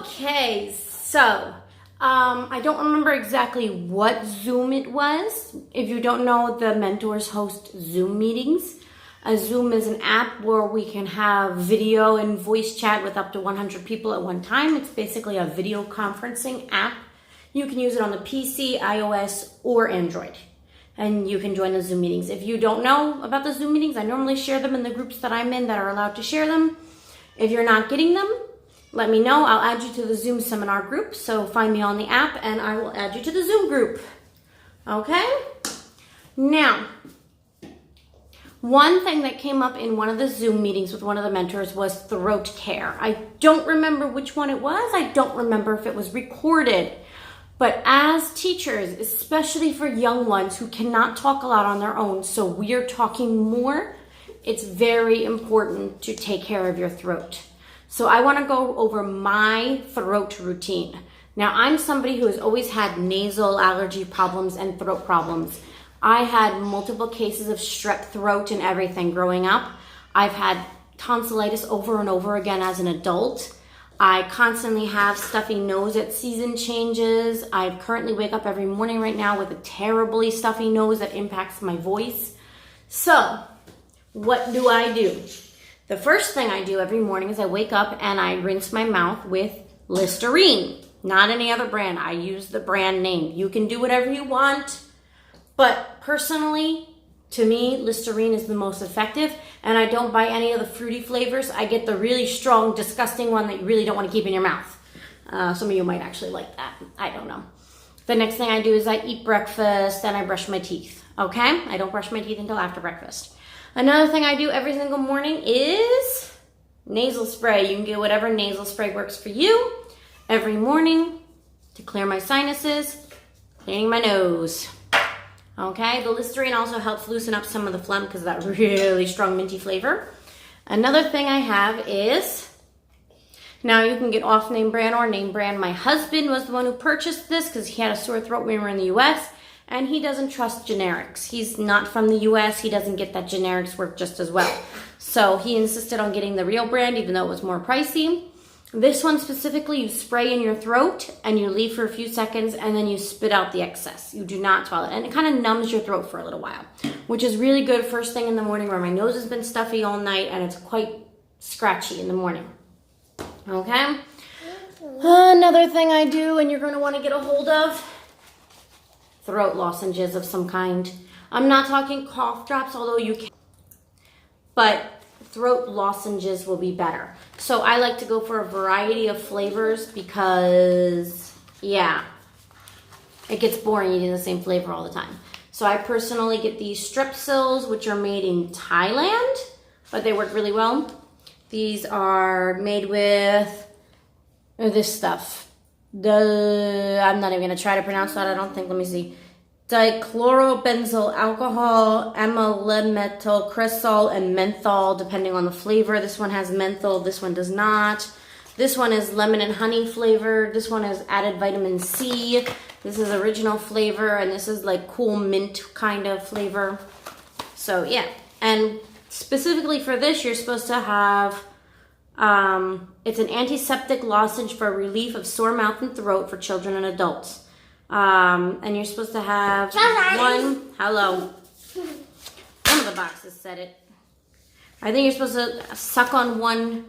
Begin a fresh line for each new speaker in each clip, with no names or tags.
Okay, so I don't remember exactly what Zoom it was. If you don't know, the mentors host Zoom meetings. Zoom is an app where we can have video and voice chat with up to 100 people at one time. It's basically a video conferencing app. You can use it on the PC, iOS, or Android. And you can join the Zoom meetings. If you don't know about the Zoom meetings, I normally share them in the groups that I'm in that are allowed to share them. If you're not getting them, let me know. I'll add you to the Zoom seminar group. So find me on the app and I will add you to the Zoom group. Okay? Now, one thing that came up in one of the Zoom meetings with one of the mentors was throat care. I don't remember which one it was. I don't remember if it was recorded. But as teachers, especially for young ones who cannot talk a lot on their own, so we're talking more, it's very important to take care of your throat. So I want to go over my throat routine. Now, I'm somebody who has always had nasal allergy problems and throat problems. I had multiple cases of strep throat and everything growing up. I've had tonsillitis over and over again as an adult. I constantly have stuffy nose at season changes. I currently wake up every morning right now with a terribly stuffy nose that impacts my voice. So, what do I do? The first thing I do every morning is I wake up and I rinse my mouth with Listerine. Not any other brand. I use the brand name. You can do whatever you want. But personally, to me, Listerine is the most effective. And I don't buy any of the fruity flavors. I get the really strong, disgusting one that you really don't want to keep in your mouth. Some of you might actually like that. I don't know. The next thing I do is I eat breakfast and I brush my teeth. Okay? I don't brush my teeth until after breakfast. Another thing I do every single morning is nasal spray. You can get whatever nasal spray works for you every morning to clear my sinuses, cleaning my nose. Okay, the Listerine also helps loosen up some of the phlegm because of that really strong minty flavor. Another thing I have is, now you can get off name brand or name brand. My husband was the one who purchased this because he had a sore throat when we were in the US. And he doesn't trust generics. He's not from the US. He doesn't get that generics work just as well. So he insisted on getting the real brand, even though it was more pricey. This one specifically, you spray in your throat and you leave for a few seconds and then you spit out the excess. You do not swallow it. And it kind of numbs your throat for a little while, which is really good first thing in the morning where my nose has been stuffy all night and it's quite scratchy in the morning. Okay? Another thing I do and you're going to want to get a hold of, throat lozenges of some kind. I'm not talking cough drops, although you can, but throat lozenges will be better. So I like to go for a variety of flavors because, yeah, it gets boring eating the same flavor all the time. So I personally get these Strepsils, which are made in Thailand, but they work really well. These are made with this stuff. I'm not even going to try to pronounce that, I don't think. Let me see. Dichlorobenzyl alcohol, amylmetylcresol, and menthol, depending on the flavor. This one has menthol, this one does not. This one is lemon and honey flavored. This one has added vitamin C. This is original flavor, and this is like cool mint kind of flavor. So yeah, and specifically for this, you're supposed to have it's an antiseptic lozenge for relief of sore mouth and throat for children and adults. And you're supposed to have one, hello. One of the boxes said it. I think you're supposed to suck on one,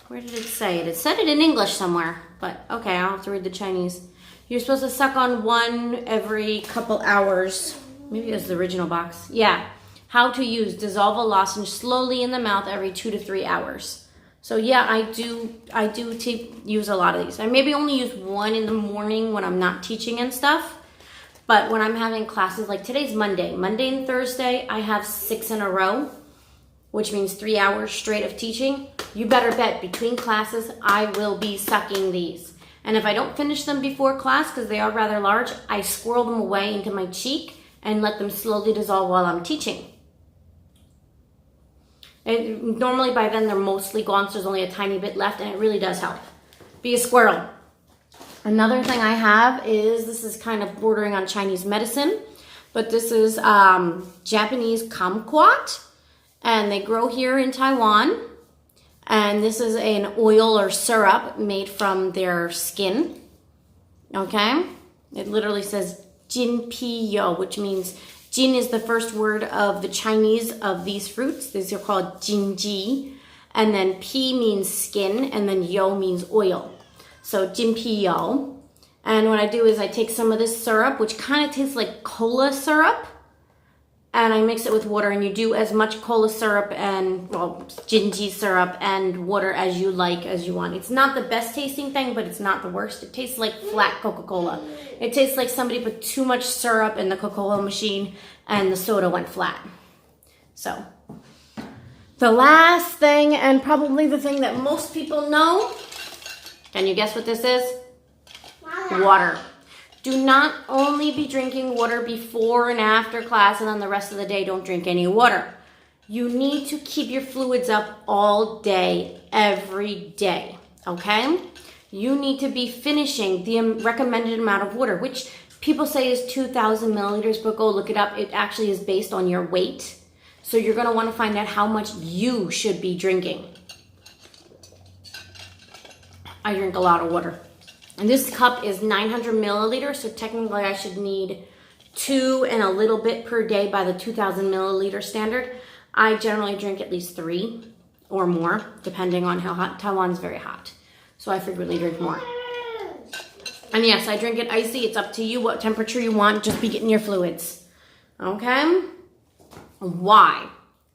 where did it say it? It said it in English somewhere, but okay, I'll have to read the Chinese. You're supposed to suck on one every couple hours. Maybe it was the original box. Yeah. How to use, dissolve a lozenge slowly in the mouth every 2 to 3 hours. So yeah, I do use a lot of these. I maybe only use one in the morning when I'm not teaching and stuff. But when I'm having classes, like today's Monday. Monday and Thursday, I have 6 in a row, which means 3 hours straight of teaching. You better bet between classes, I will be sucking these. And if I don't finish them before class, because they are rather large, I swirl them away into my cheek and let them slowly dissolve while I'm teaching. And normally by then they're mostly gone, so there's only a tiny bit left, and it really does help. Be a squirrel. Another thing I have is, this is kind of bordering on Chinese medicine, but this is Japanese kumquat, and they grow here in Taiwan. And this is an oil or syrup made from their skin. Okay? It literally says jin pi yo, which means jin is the first word of the Chinese of these fruits. These are called jinji. And then pi means skin, and then yo means oil. So jin pi yo. And what I do is I take some of this syrup, which kind of tastes like cola syrup, and I mix it with water, and you do as much cola syrup and, well, gingy syrup and water as you like, as you want. It's not the best tasting thing, but it's not the worst. It tastes like flat Coca-Cola. It tastes like somebody put too much syrup in the Coca-Cola machine and the soda went flat. So, the last thing, and probably the thing that most people know, can you guess what this is? Water. Do not only be drinking water before and after class, and then the rest of the day don't drink any water. You need to keep your fluids up all day, every day, okay? You need to be finishing the recommended amount of water, which people say is 2,000 milliliters, but go look it up. It actually is based on your weight. So you're gonna wanna find out how much you should be drinking. I drink a lot of water. And this cup is 900 milliliters, so technically I should need 2 and a little bit per day by the 2,000 milliliter standard. I generally drink at least 3 or more, depending on how hot. Taiwan's very hot, so I frequently drink more. And yes, I drink it icy. It's up to you what temperature you want. Just be getting your fluids, okay? Why?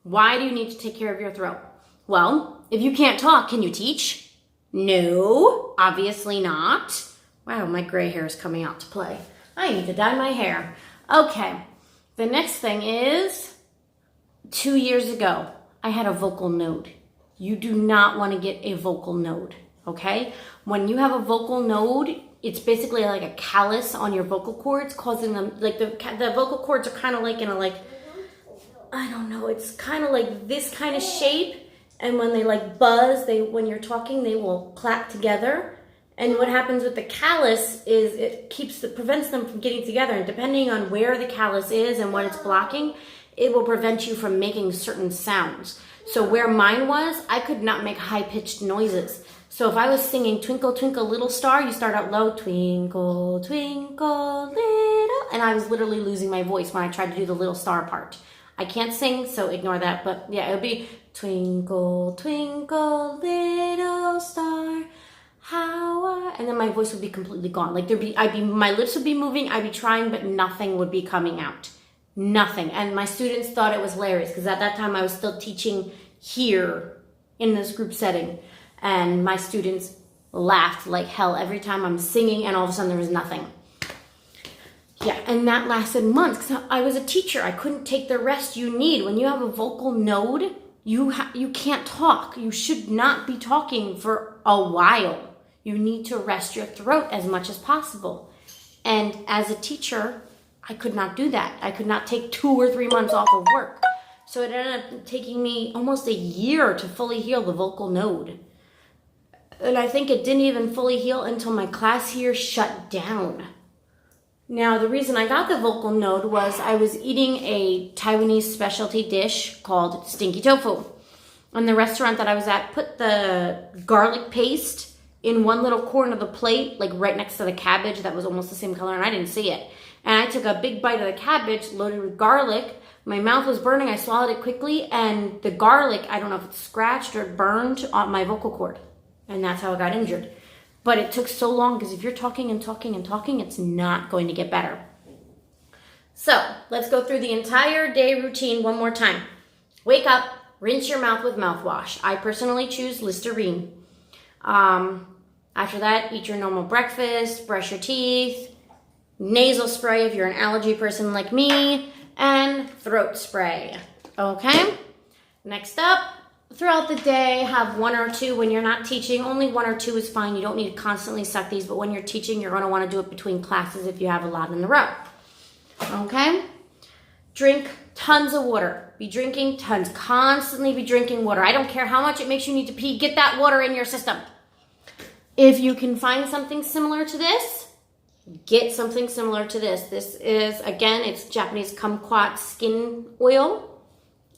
Why do you need to take care of your throat? Well, if you can't talk, can you teach? No, obviously not. Wow, my gray hair is coming out to play. I need to dye my hair. Okay, the next thing is 2 years ago, I had a vocal node. You do not want to get a vocal node, okay? When you have a vocal node, it's basically like a callus on your vocal cords, causing them, like the vocal cords are kind of like in a, like, I don't know, it's kind of like this kind of shape. And when they like buzz, when you're talking, they will clap together. And what happens with the callus is it prevents them from getting together. And depending on where the callus is and what it's blocking, it will prevent you from making certain sounds. So where mine was, I could not make high-pitched noises. So if I was singing Twinkle, Twinkle, Little Star, you start out low, Twinkle, Twinkle, Little, and I was literally losing my voice when I tried to do the little star part. I can't sing, so ignore that, but yeah, it would be Twinkle, twinkle, little star, and then my voice would be completely gone. Like my lips would be moving, I'd be trying, but nothing would be coming out. Nothing. And my students thought it was hilarious because at that time I was still teaching here in this group setting. And my students laughed like hell every time I'm singing and all of a sudden there was nothing. Yeah, and that lasted months because I was a teacher. I couldn't take the rest you need. When you have a vocal node, you can't talk. You should not be talking for a while. You need to rest your throat as much as possible. And as a teacher, I could not do that. I could not take 2 or 3 months off of work. So it ended up taking me almost a year to fully heal the vocal node. And I think it didn't even fully heal until my class here shut down. Now, the reason I got the vocal node was I was eating a Taiwanese specialty dish called stinky tofu. And the restaurant that I was at put the garlic paste in one little corner of the plate, like right next to the cabbage that was almost the same color, and I didn't see it. And I took a big bite of the cabbage loaded with garlic. My mouth was burning. I swallowed it quickly, and the garlic, I don't know if it scratched or burned on my vocal cord. And that's how I got injured. But it took so long because if you're talking and talking and talking, it's not going to get better. So let's go through the entire day routine one more time. Wake up, rinse your mouth with mouthwash. I personally choose Listerine. After that, eat your normal breakfast, brush your teeth, nasal spray if you're an allergy person like me, and throat spray. Okay? Next up, throughout the day, have 1 or 2. When you're not teaching, only 1 or 2 is fine. You don't need to constantly suck these, but when you're teaching, you're going to want to do it between classes if you have a lot in a row. Okay? Drink tons of water. Be drinking tons. Constantly be drinking water. I don't care how much it makes you need to pee. Get that water in your system. If you can find something similar to this, get something similar to this. This is, again, it's Japanese kumquat skin oil.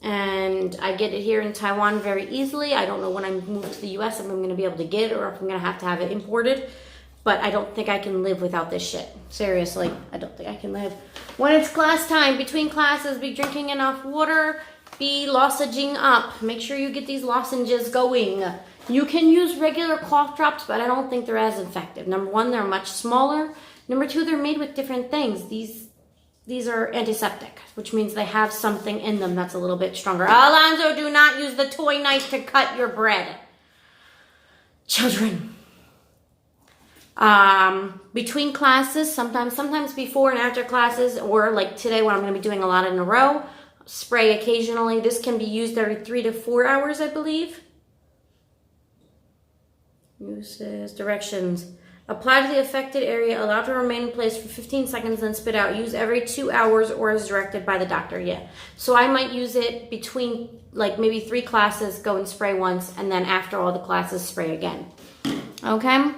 And I get it here in Taiwan very easily. I don't know when I move to the US if I'm going to be able to get it or if I'm going to have it imported. But I don't think I can live without this shit. Seriously, I don't think I can live. When it's class time, between classes, be drinking enough water, be lozenging up. Make sure you get these lozenges going. You can use regular cough drops, but I don't think they're as effective. Number one, they're much smaller. Number two, they're made with different things. These are antiseptic, which means they have something in them that's a little bit stronger. Alonzo, do not use the toy knife to cut your bread. Children. Between classes, sometimes before and after classes, or like today when I'm going to be doing a lot in a row, spray occasionally. This can be used every 3 to 4 hours, I believe. Uses, directions. Apply to the affected area, allow to remain in place for 15 seconds, then spit out. Use every 2 hours or as directed by the doctor. Yeah. So I might use it between like maybe 3 classes, go and spray once, and then after all the classes, spray again. Okay?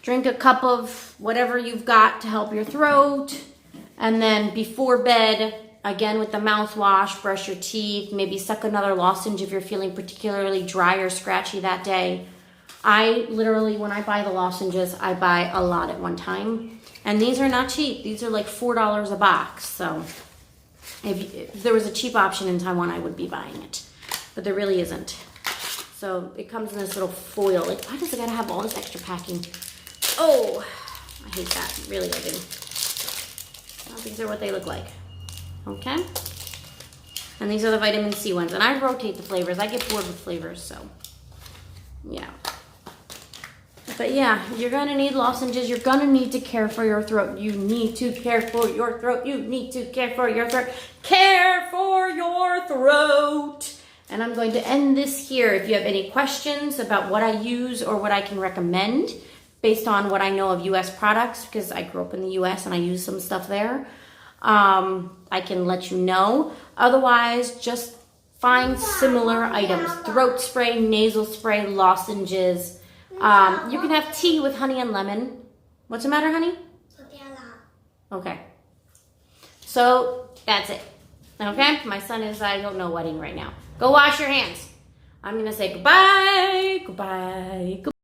Drink a cup of whatever you've got to help your throat. And then before bed, again with the mouthwash, brush your teeth, maybe suck another lozenge if you're feeling particularly dry or scratchy that day. I literally, when I buy the lozenges, I buy a lot at one time. And these are not cheap. These are like $4 a box. So if there was a cheap option in Taiwan, I would be buying it. But there really isn't. So it comes in this little foil. Like, why does it gotta have all this extra packing? Oh, I hate that. Really, I do. These are what they look like. Okay? And these are the vitamin C ones. And I rotate the flavors. I get bored with flavors, so yeah. But yeah, you're going to need lozenges. You're going to need to care for your throat. You need to care for your throat. You need to care for your throat. Care for your throat. And I'm going to end this here. If you have any questions about what I use or what I can recommend based on what I know of U.S. products, because I grew up in the U.S. and I use some stuff there, I can let you know. Otherwise, just find similar items. Throat spray, nasal spray, lozenges. You can have tea with honey and lemon. What's the matter, honey? Okay. So, that's it. Okay? My son is, I don't know, wedding right now. Go wash your hands. I'm going to say goodbye, goodbye, goodbye.